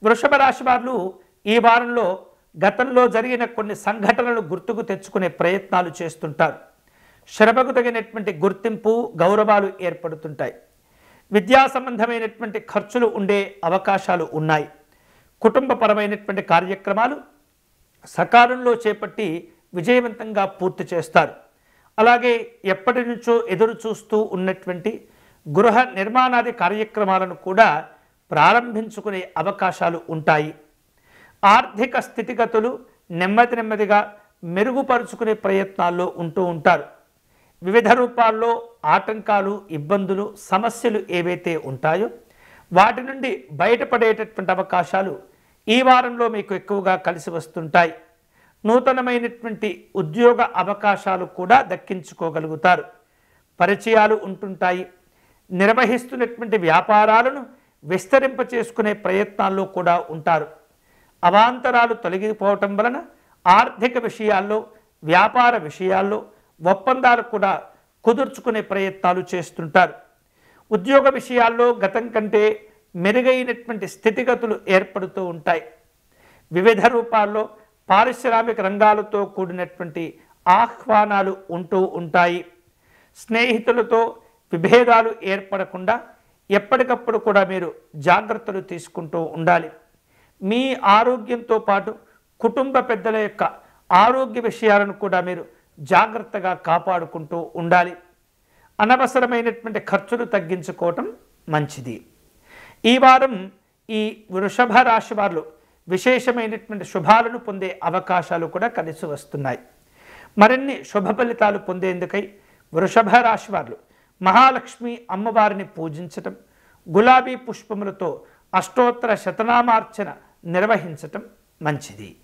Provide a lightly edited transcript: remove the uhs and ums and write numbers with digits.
వృషభ రాశి వారు ఈ వారంలో గతంలో జరిగిన కొన్ని సంఘటనలు గుర్తుకు తెచ్చుకునే ప్రయత్నాలు చేస్తుంటారు. శ్రమకు తగినటువంటి గుర్తింపు, గౌరవాలు ఏర్పడుతుంటాయి. విద్యా సంబంధమైనటువంటి ఖర్చులు ఉండే అవకాశాలు ఉన్నాయి. కుటుంబపరమైనటువంటి కార్యక్రమాలు సకాలంలో చేపట్టి విజయవంతంగా పూర్తి చేస్తారు. అలాగే ఎప్పటి నుంచో ఎదురు చూస్తూ ఉన్నటువంటి గృహ నిర్మాణాది కార్యక్రమాలను కూడా ప్రారంభించుకునే అవకాశాలు ఉంటాయి. ఆర్థిక స్థితిగతులు నెమ్మదిగా మెరుగుపరుచుకునే ప్రయత్నాల్లో ఉంటూ ఉంటారు. వివిధ రూపాల్లో ఆటంకాలు, ఇబ్బందులు, సమస్యలు ఏవైతే ఉంటాయో వాటి నుండి బయటపడేటటువంటి అవకాశాలు ఈ వారంలో మీకు ఎక్కువగా కలిసి వస్తుంటాయి. నూతనమైనటువంటి ఉద్యోగ అవకాశాలు కూడా దక్కించుకోగలుగుతారు. పరిచయాలు ఉంటుంటాయి. నిర్వహిస్తున్నటువంటి వ్యాపారాలను విస్తరింప చేసుకునే ప్రయత్నాల్లో కూడా ఉంటారు. అవాంతరాలు తొలగిపోవటం వలన ఆర్థిక విషయాల్లో, వ్యాపార విషయాల్లో ఒప్పందాలు కూడా కుదుర్చుకునే ప్రయత్నాలు చేస్తుంటారు. ఉద్యోగ విషయాల్లో గతం కంటే మెరుగైనటువంటి స్థితిగతులు ఏర్పడుతూ ఉంటాయి. వివిధ రూపాల్లో పారిశ్రామిక రంగాలతో కూడినటువంటి ఆహ్వానాలు ఉంటూ ఉంటాయి. స్నేహితులతో విభేదాలు ఏర్పడకుండా ఎప్పటికప్పుడు కూడా మీరు జాగ్రత్తలు తీసుకుంటూ ఉండాలి. మీ ఆరోగ్యంతో పాటు కుటుంబ పెద్దల యొక్క ఆరోగ్య విషయాలను కూడా మీరు జాగ్రత్తగా కాపాడుకుంటూ ఉండాలి. అనవసరమైనటువంటి ఖర్చులు తగ్గించుకోవటం మంచిది. ఈ వారం ఈ వృషభ రాశి వారు విశేషమైనటువంటి శుభాలను పొందే అవకాశాలు కూడా కలిసి వస్తున్నాయి. మరిన్ని శుభ ఫలితాలు పొందేందుకై వృషభ రాశి వారు మహాలక్ష్మి అమ్మవారిని పూజించటం, గులాబీ పుష్పములతో అష్టోత్తర శతనామార్చన నిర్వహించటం మంచిది.